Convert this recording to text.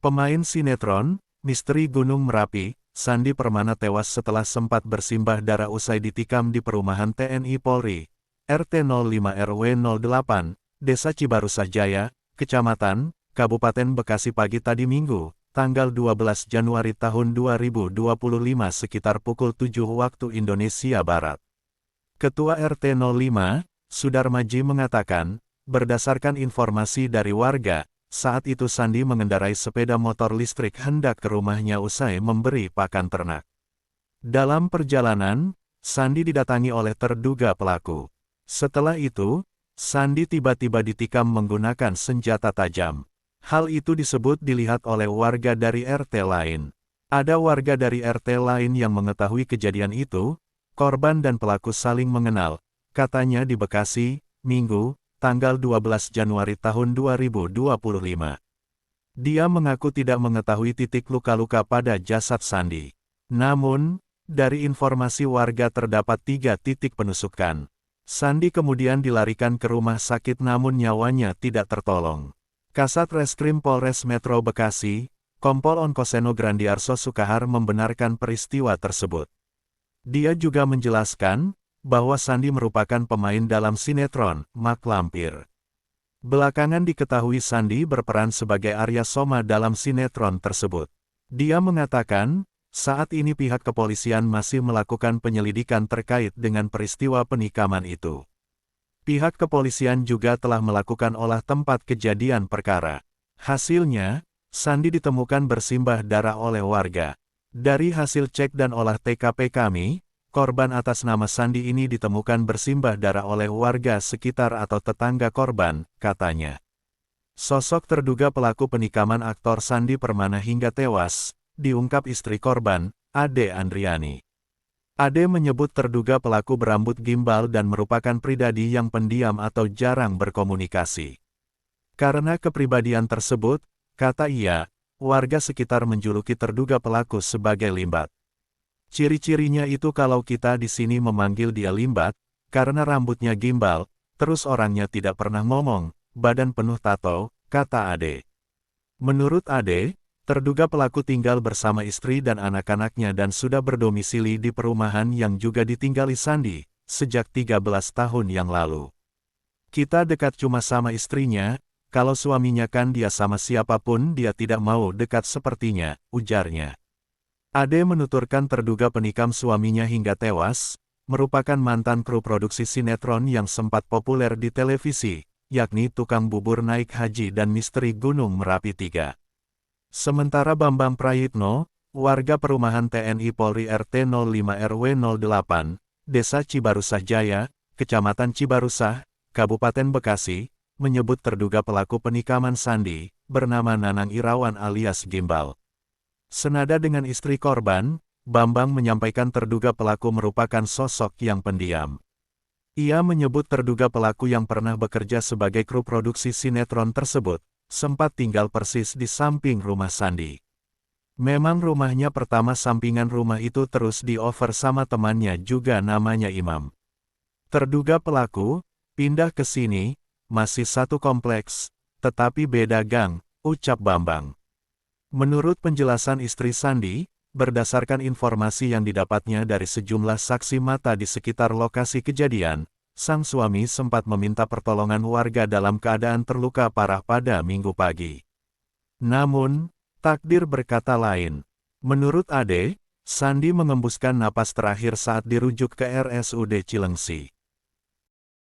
Pemain sinetron, Misteri Gunung Merapi, Sandi Permana tewas setelah sempat bersimbah darah usai ditikam di perumahan TNI Polri, RT 05 RW 08, Desa Cibarusah Jaya, Kecamatan, Kabupaten Bekasi pagi tadi Minggu, tanggal 12 Januari tahun 2025 sekitar pukul 7 waktu Indonesia Barat. Ketua RT 05, Sudarmaji mengatakan, berdasarkan informasi dari warga, saat itu Sandi mengendarai sepeda motor listrik hendak ke rumahnya usai memberi pakan ternak. Dalam perjalanan, Sandi didatangi oleh terduga pelaku. Setelah itu, Sandi tiba-tiba ditikam menggunakan senjata tajam. Hal itu disebut dilihat oleh warga dari RT lain. Ada warga dari RT lain yang mengetahui kejadian itu, korban dan pelaku saling mengenal, katanya di Bekasi, Minggu, tanggal 12 Januari tahun 2025. Dia mengaku tidak mengetahui titik luka-luka pada jasad Sandi. Namun, dari informasi warga terdapat 3 titik penusukan. Sandi kemudian dilarikan ke rumah sakit namun nyawanya tidak tertolong. Kasat Reskrim Polres Metro Bekasi, Kompol Onkoseno Grandiarso Sukahar membenarkan peristiwa tersebut. Dia juga menjelaskan, bahwa Sandi merupakan pemain dalam sinetron, Mak Lampir. Belakangan diketahui Sandi berperan sebagai Arya Soma dalam sinetron tersebut. Dia mengatakan, saat ini pihak kepolisian masih melakukan penyelidikan terkait dengan peristiwa penikaman itu. Pihak kepolisian juga telah melakukan olah tempat kejadian perkara. Hasilnya, Sandi ditemukan bersimbah darah oleh warga. Dari hasil cek dan olah TKP kami, korban atas nama Sandi ini ditemukan bersimbah darah oleh warga sekitar atau tetangga korban, katanya. Sosok terduga pelaku penikaman aktor Sandi Permana hingga tewas, diungkap istri korban, Ade Andriani. Ade menyebut terduga pelaku berambut gimbal dan merupakan pribadi yang pendiam atau jarang berkomunikasi. Karena kepribadian tersebut, kata ia, warga sekitar menjuluki terduga pelaku sebagai limbat. Ciri-cirinya itu kalau kita di sini memanggil dia limbat, karena rambutnya gimbal, terus orangnya tidak pernah ngomong, badan penuh tato, kata Ade. Menurut Ade, terduga pelaku tinggal bersama istri dan anak-anaknya dan sudah berdomisili di perumahan yang juga ditinggali Sandi, sejak 13 tahun yang lalu. Kita dekat cuma sama istrinya, kalau suaminya kan dia sama siapapun dia tidak mau dekat sepertinya, ujarnya. Ade menuturkan terduga penikam suaminya hingga tewas, merupakan mantan kru produksi sinetron yang sempat populer di televisi, yakni Tukang Bubur Naik Haji dan Misteri Gunung Merapi 3. Sementara Bambang Prayitno, warga perumahan TNI Polri RT 05 RW 08, Desa Cibarusah Jaya, Kecamatan Cibarusah, Kabupaten Bekasi, menyebut terduga pelaku penikaman Sandi, bernama Nanang Irawan alias Gimbal. Senada dengan istri korban, Bambang menyampaikan terduga pelaku merupakan sosok yang pendiam. Ia menyebut terduga pelaku yang pernah bekerja sebagai kru produksi sinetron tersebut, sempat tinggal persis di samping rumah Sandi. Memang rumahnya pertama sampingan rumah itu terus di-over sama temannya juga namanya Imam. Terduga pelaku, pindah ke sini, masih satu kompleks, tetapi beda gang, ucap Bambang. Menurut penjelasan istri Sandi, berdasarkan informasi yang didapatnya dari sejumlah saksi mata di sekitar lokasi kejadian, sang suami sempat meminta pertolongan warga dalam keadaan terluka parah pada Minggu pagi. Namun, takdir berkata lain. Menurut Ade, Sandi mengembuskan napas terakhir saat dirujuk ke RSUD Cilengsi.